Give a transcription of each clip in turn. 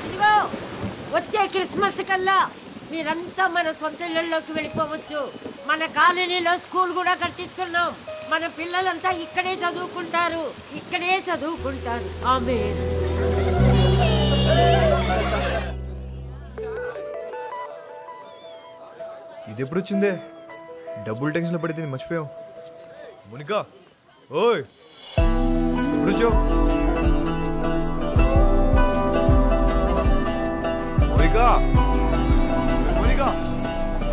ఇదిగో వచ్చే క్రిస్మస్ కల్లా మీరంతా మన సొంత ఇళ్లలోకి వెళ్ళిపోవచ్చు. మన కాలనీలో స్కూల్ కూడా కట్టిస్తున్నాం. మన పిల్లలంతా ఇక్కడే చదువుకుంటారు. ఆమేన్. ఇది ఎప్పుడు వచ్చిందే? డబ్బులు టెన్షన్లో పడితే మర్చిపోయావు. మోనికా, ఓయ్ ఎప్పుడు వచ్చావు? మోనికా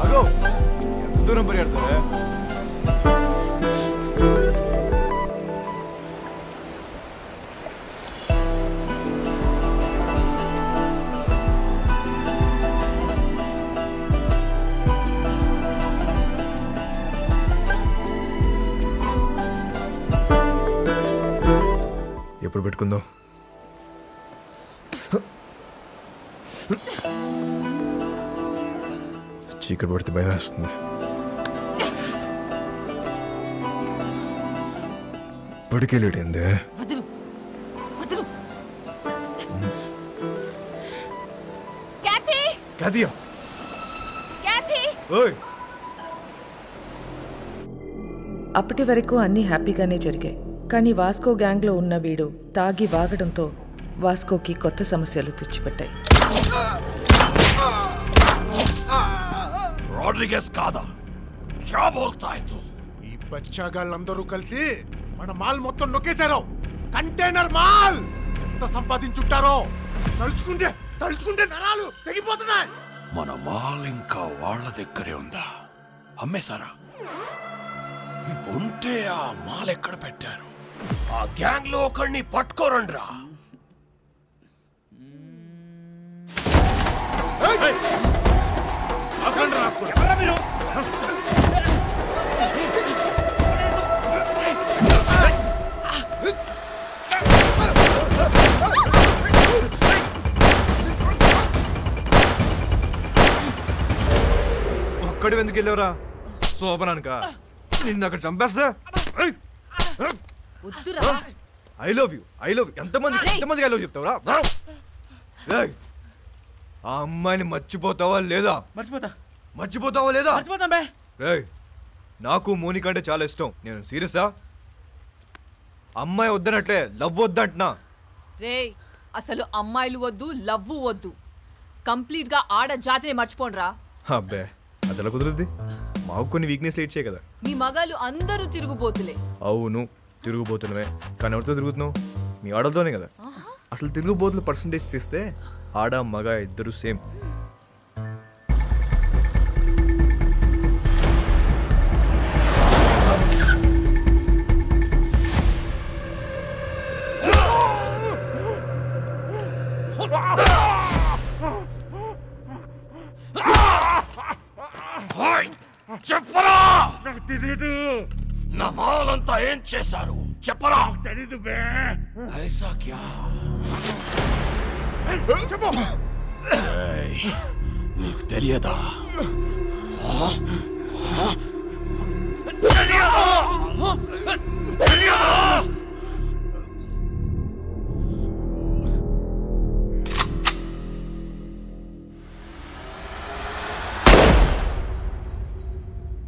అగో ఎంత దూరం పరిగెడతారే? ఎప్పుడు పెట్టుకుందాం? చీకటి పడితే భయం వేస్తుంది. ఇప్పటికే లేట్ అయిందే. అప్పటి వరకు అన్నీ హ్యాపీగానే జరిగాయి. కానీ వాస్కో గ్యాంగ్లో ఉన్న వీడు తాగి వాగడంతో వాస్కోకి కొత్త సమస్యలు తెచ్చిపెట్టాయి. రోడ్రిగస్ కాదా? ఈ బచ్చాగాళ్ళందరూ కలిసి మన మాల్ మొత్తం నొక్కేశారు. కంటైనర్ మాల్ ఎంత సంపాదించుంటారో తలుచుకుంటే నరాలు తెగిపోతున్నాయి. మన మాల్ ఇంకా వాళ్ళ దగ్గరే ఉందా? అమ్మేశారా? ఉంటే ఆ మాల్ ఎక్కడ పెట్టారు? ఆ గ్యాంగ్ లో ఒకడిని పట్టుకోరండ్రా. ఒక్కడి ఎందుకు వెళ్ళావురా? శోభనానిక నిన్ను అక్కడ చంపేస్తా. ఐ లవ్ యూ ఎంతమంది ఐ లవ్ చెప్తావురా? ఆ అమ్మాయిని మర్చిపోతావా లేదా? మర్చిపోతావా లేదా? నాకు మోనిక అంటే చాలా ఇష్టం. నేను సీరియసా? అమ్మాయి వద్దనట్లే లవ్ వద్దంటున్నా. రే అసలు అమ్మాయిలు వద్దు, లవ్ వద్దు. కంప్లీట్ గా ఆడ జాతిని మర్చిపోండ్రా. అబ్బే అదెలా కుదురుద్ది? మాకు కొన్ని వీక్నెస్ లేట్ చేయ కదా. మీ మగాళ్ళు అందరూ తిరుగుబోతులే. అవును తిరుగుబోతున్నవే, కానీ ఎవరితో తిరుగుతున్నావు? మీ ఆడలతోనే కదా. అసలు తిరుగుబోతుల పర్సంటేజ్ తీస్తే ఆడ మగ ఇద్దరు సేమ్. చెప్పరా? నా మాలంతా ఏం చేశారు చెప్పరా? తెలీదు బే. ఐసా క్యా? చెప్పు. నీకు తెలియదా?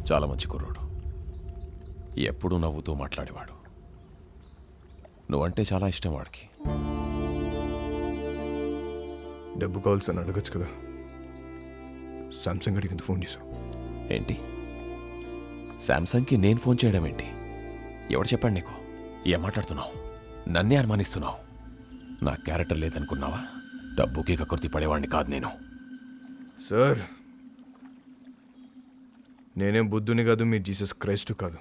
చాలా మంచి కుర్రోడు, ఎప్పుడూ నవ్వుతూ మాట్లాడేవాడు. నువ్వంటే చాలా ఇష్టం వాడికి. డబ్బు కావాల్సి అని అడగచ్చు కదా. సామ్సంగ్ గడికి ఎంత ఫోన్ చేశావు? ఏంటి శాంసంగ్కి నేను ఫోన్ చేయడం ఏంటి? ఎవరు చెప్పాడు నీకు? ఏం మాట్లాడుతున్నావు? నన్నే అనుమానిస్తున్నావు. నా క్యారెక్టర్ లేదనుకున్నావా? డబ్బుకి కకృతి పడేవాడిని కాదు నేను. సార్ నేనేం బుద్ధుని కాదు, మీ జీసస్ క్రైస్ట్ కాదు.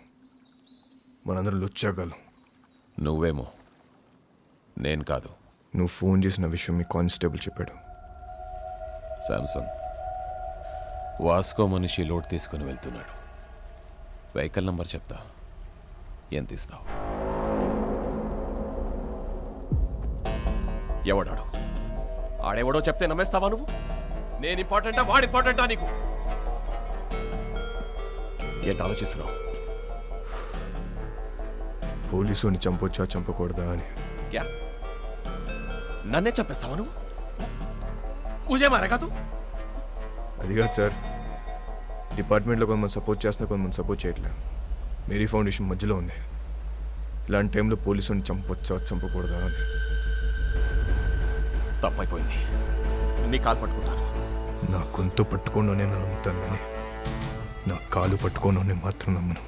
మనందరం లుచ్చాగాలు. నువ్వేమో, నేను కాదు. నువ్వు ఫోన్ చేసిన విషయం మీ కానిస్టేబుల్ చెప్పాడు. శాంసంగ్ వాస్కో మనిషి లోడ్ తీసుకుని వెళ్తున్నాడు. వెహికల్ నంబర్ చెప్తా, ఎంత ఇస్తావు? ఎవడాడు? ఆడెవడో చెప్తే నమ్మేస్తావా నువ్వు? నేను ఇంపార్టెంటా వాడు ఇంపార్టెంటా నీకు? ఏంటి ఆలోచిస్తున్నావు? పోలీసుని చంపొచ్చా చంపకూడదా అని. క్యా నన్నే చంపేస్తావా నువ్వు? मुझे मारेगा तू? అది కాదు సార్, డిపార్ట్మెంట్లో కొంతమంది సపోర్ట్ చేస్తే కొంతమంది సపోర్ట్ చేయట్లేదు. మేరీ ఫౌండేషన్ మధ్యలో ఉంది. ఇలాంటి టైంలో పోలీసుని చంపొచ్చా చంపకూడదా అని. తప్పైపోయింది. నీ కాలు పట్టుకుంటాను. నా గొంతు పట్టుకోండి నేను నమ్ముతాను, కానీ నా కాలు పట్టుకోను మాత్రం నమ్మను.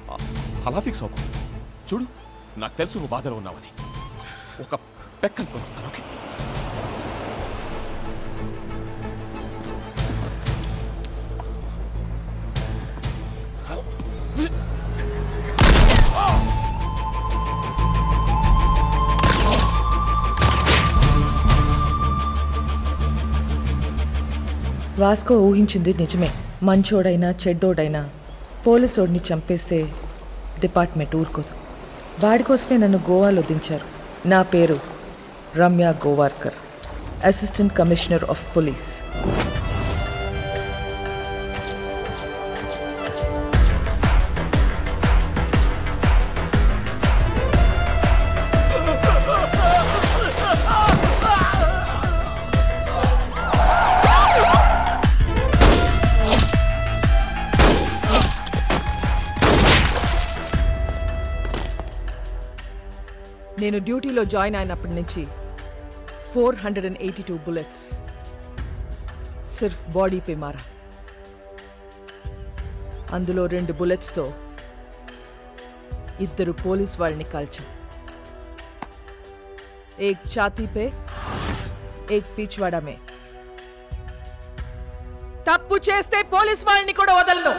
అలా ఫిక్స్ అవ్వకు. చూడు, నాకు తెలుసు నువ్వు బాధలో ఉన్నావని. ఒక పెక్కను కొనుస్తాను. ఓకే? వాస్కో ఊహించింది నిజమే. మంచోడైనా చెడ్డోడైనా పోలీసోడిని చంపేస్తే డిపార్ట్మెంట్ ఊరుకోదు. వాడి కోసమే నన్ను గోవాలో దించారు. నా పేరు Ramya Govarkar, assistant commissioner of police. నేను డ్యూటీలో జాయిన్ అయినప్పటి నుంచి 482 బుల్లెట్స్ సిర్ఫ్ బాడీ పే మారా. అందులో 2 బుల్లెట్స్తో 2 పోలీస్ వాళ్ళని కాల్చా. ఏక్ ఛాతీ పే, ఏక్ పీచ్వాడా మే. తప్పు చేస్తే పోలీస్ వాళ్ళని కూడా వదలను.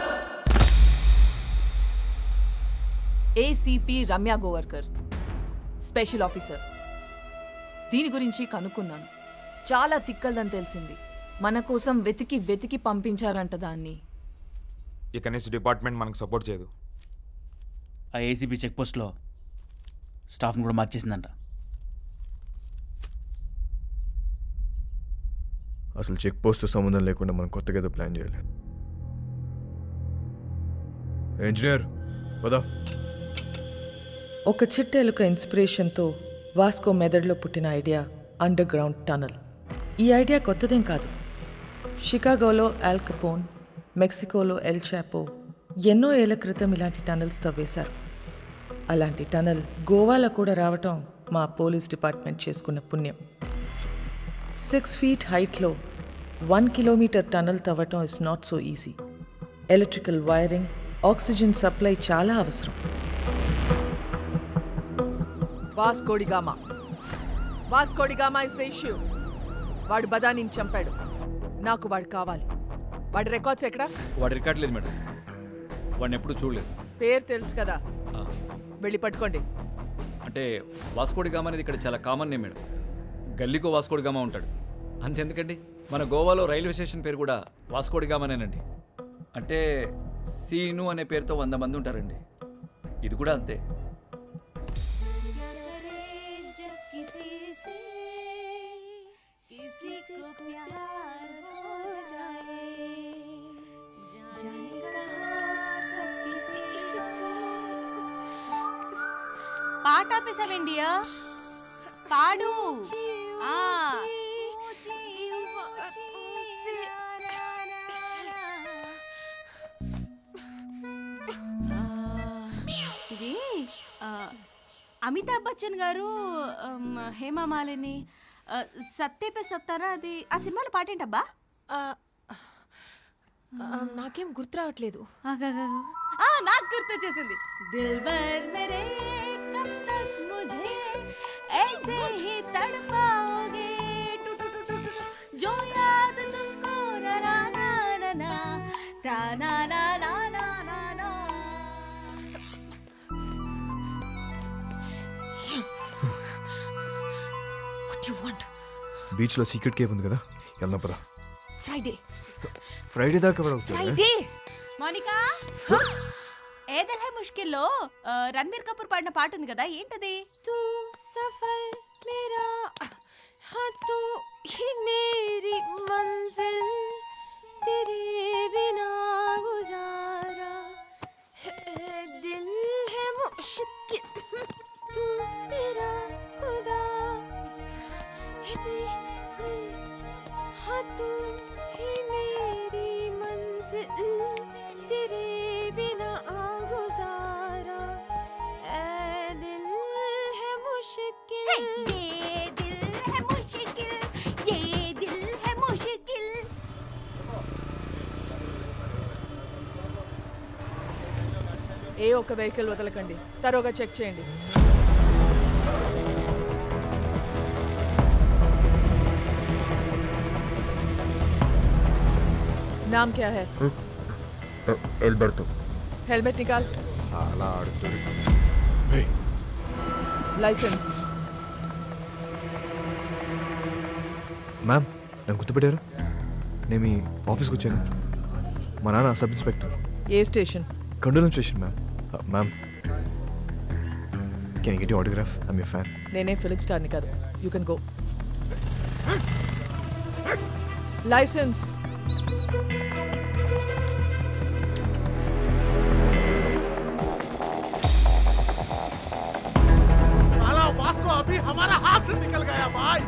ACP Ramya Govarkar, special officer. దీని గురించి కనుక్కున్నాను. చాలా తిక్కల్దని తెలిసింది. మన కోసం వెతికి వెతికి పంపించారంట దాన్ని. ఇక నుంచి డిపార్ట్మెంట్ మనకు సపోర్ట్ చేయదు. ఆ ఏసీపీ చెక్ పోస్ట్లో స్టాఫ్ని కూడా మార్చేసిందంట. అసలు చెక్ పోస్ట్ సంబంధం లేకుండా మనం కొత్తగా ఏదో ప్లాన్ చేయాలి. ఇంజనీర్ పదా. ఒక చిట్టెలుక ఇన్స్పిరేషన్తో వాస్కో మెదడులో పుట్టిన ఐడియా అండర్ గ్రౌండ్ టనల్. ఈ ఐడియా కొత్తదేం కాదు. షికాగోలో ఆల్ కపోన్, మెక్సికోలో ఎల్ చాపో ఎన్నో ఏళ్ల క్రితం ఇలాంటి టనల్స్ తవ్వేశారు. అలాంటి టనల్ గోవాలో కూడా రావటం మా పోలీస్ డిపార్ట్మెంట్ చేసుకున్న పుణ్యం. 6 feet హైట్లో 1 kilometer టనల్ తవ్వటం is not so easy. Electrical wiring, oxygen supply చాలా అవసరం. Vasco da Gama is the issue. వాడు బదానిని చంపాడు. నాకు వాడు కావాలి. వాడి రికార్డ్స్ ఎక్కడా? వాడి రికార్డ్ లేదు మేడం. వాడిని ఎప్పుడు చూడలేదు. పేరు తెలుసు కదా, వెళ్ళి పట్టుకోండి. అంటే వాస్కోడిగామా అనేది ఇక్కడ చాలా కామన్ నేమ్ మేడం. గల్లీకో వాస్కోడిగామా ఉంటాడు. అంతెందుకండి, మన గోవాలో రైల్వే స్టేషన్ పేరు కూడా వాస్కోడిగామానేనండి. అంటే సీను అనే పేరుతో 100 మంది ఉంటారండి. ఇది కూడా అంతే. పాట ఆపేసావేండియా? పాడు. ఇది అమితాబ్ బచ్చన్ గారు హేమమాలిని సత్యపే సత్తారా, అది ఆ సినిమాలో పాటేంటబ్బా? నాకేం గుర్తు రావట్లేదు. నాకు గుర్తు వచ్చేసింది. దిల్బర్ మేరే కబ్ తక్ ముझे ऐसे ही तड़पाओगे जो याद तुमको ना ना ना ना ता ना ना ना ना ना ना. What do you want? బీచ్లో సీక్రెట్ కేవ్ ఉంది కదా, వెళ్దాం పదా. ఫ్రైడే దాకా ఎవరు? మోనికా, ఏ దిల్ హై ముష్కిల్లో రణబీర్ కపూర్ పాడిన పాట ఉంది కదా, ఏంటది? తూ సఫర్ మేరా हाँ तू ही मेरी मंजिल तेरे बिना गुजारा दिल है मुश्किल तू मेरा खुदा हाँ तू तेरे बिना गुजारा ऐ दिल है मुश्किल ये दिल है मुश्किल ये दिल है मुश्किल ఏ ఒక్క వెహికల్ వదలకండి తరోగా చెక్ చేయండి नाम क्या है एल्बर्टो हेलमेट निकाल అలా ఆడుతుంది लाइसेंस మ్యామ్ నన్ను గుర్తుపెట్టారు నేను మీ ఆఫీస్కి వచ్చాను మా నాన్న సబ్ ఇన్స్పెక్టర్ ఏ స్టేషన్ కండోలం station ma'am ma'am can get you autograph I'm your fan నేనే ఫిలిం స్టార్ని కాదు యూ కెన్ గో लाइसेंस साला वास्को अभी हमारा हाथ से निकल गया भाई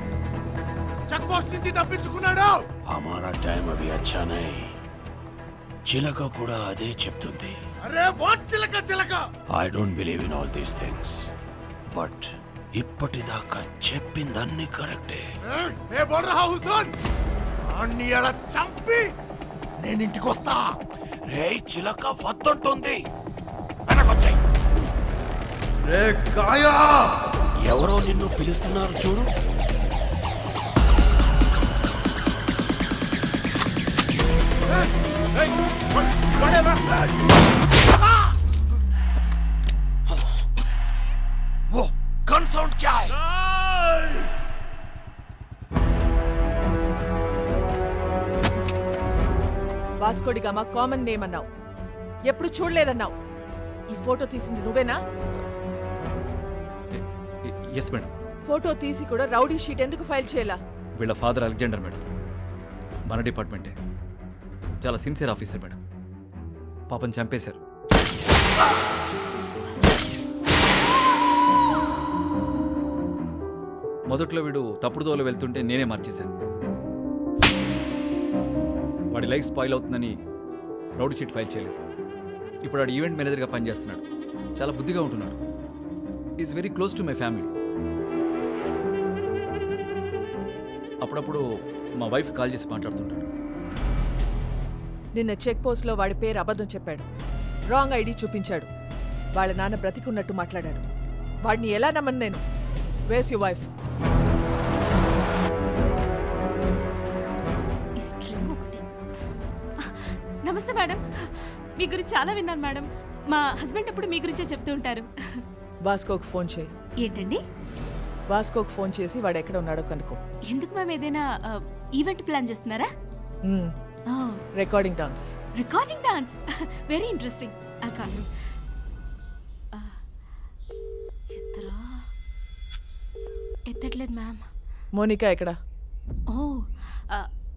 चेक पोस्ट నుంచి తప్పించుకున్నాడు हमारा टाइम अभी अच्छा नहीं చిలక కూడా అదే చెప్తుంది అరే వాట్ చిలక చిలక I don't believe in all these things but ఇప్పటిదాకా చెప్పిందన్నీ కరెక్టే मैं बोल रहा हूं सुन అన్ని అలా చంపి నేను ఇంటికి వస్తా రే చిలక వద్దంటుంది వెనకొచ్చాయి రే గాయా ఎవరో నిన్ను పిలుస్తున్నారు చూడు वो गन साउंड क्या है వాస్కోడి గామా కామన్ నేమ్ అన్నావు ఎప్పుడు చూడలేదన్నావు ఈ ఫోటో తీసింది నువ్వేనా ఎస్ మేడం ఫోటో తీసి కూడా రౌడీ షీట్ ఎందుకు ఫైల్ చేయాలా వీళ్ళ ఫాదర్ అలెగ్జాండర్ మేడం మన డిపార్ట్మెంటే చాలా సిన్సియర్ ఆఫీసర్ మేడం పాపం చంపేశారు మొదట్లో వీడు తప్పుడు దోవలో వెళ్తుంటే నేనే మార్చేశాను వాడి లైఫ్ స్పాయిల్ అవుతుందని రౌడీ షీట్ ఫైల్ చేయలేదు ఇప్పుడు వాడు ఈవెంట్ మేనేజర్గా పనిచేస్తున్నాడు చాలా బుద్ధిగా ఉంటున్నాడు is very close to my family అప్పుడప్పుడు మా వైఫ్ కాల్ చేసి మాట్లాడుతుంటాడు నిన్న చెక్ పోస్ట్లో వాడి పేరు అబద్ధం చెప్పాడు రాంగ్ ఐడి చూపించాడు వాళ్ళ నాన్న బ్రతికున్నట్టు మాట్లాడాడు వాడిని ఎలా నమ్మను నేను వేస్ యు వైఫ్ నమస్తే మేడం మీ గురించి చాలా విన్నాను మేడం మా హస్బెండ్ ఎప్పుడు మీ గురించే చెప్తూ ఉంటారు వాస్కోకి ఫోన్ చేయి ఏంటండి వాస్కోకి ఫోన్ చేసి వాడు ఎక్కడ ఉన్నాడో కనుక్కో ఎందుకు మేము ఏదైనా ఈవెంట్ ప్లాన్ చేస్తున్నారా recording dance recording dance very interesting కాదు ఎత్తట్లేదు మ్యామ్ మోనికా ఎక్కడ oh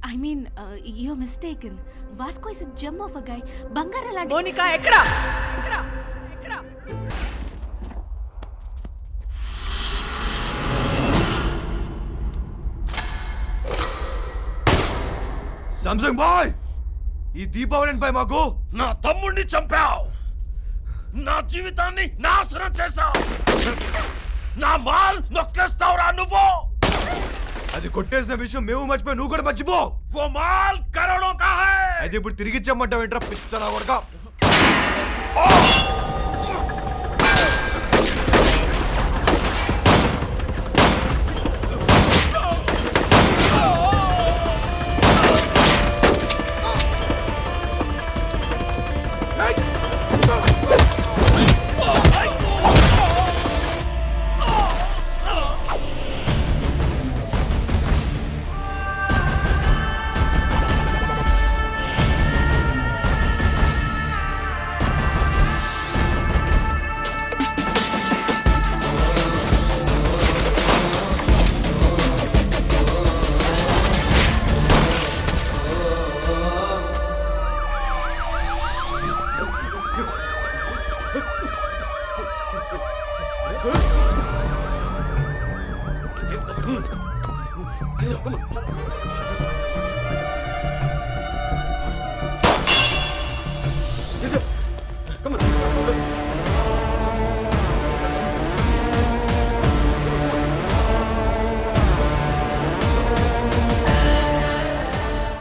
I mean you are mistaken Vasco is a gem of a guy బంగారం లాంటి మోనికా ఎక్కడ ఎక్కడ ఎక్కడ సామ్సంగ్ బాయ్ ఈ దీపావళిపై మాకు నా తమ్ముడిని చంపావు నా జీవితాన్ని నాశనం చేశావు నా మాల్ నొక్కేస్తావురా నువ్వు అది కొట్టేసిన విషయం మేము మర్చిపోయి నువ్వు కూడా మర్చిపో वो माल करोड़ों का है అయితే ఇప్పుడు తిరిగి ఇచ్చామంటావు ఏంట్రా పిచ్చనా కొడక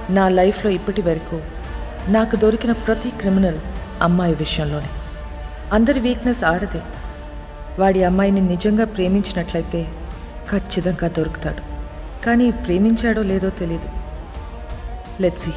నా లైఫ్లో ఇప్పటి వరకు నాకు దొరికిన ప్రతి క్రిమినల్ అమ్మాయి విషయంలోనే. అందరి వీక్నెస్ ఆడదే. వాడి అమ్మాయిని నిజంగా ప్రేమించినట్లయితే ఖచ్చితంగా దొరుకుతాడు. కానీ ప్రేమించాడో లేదో తెలీదు. Let's see.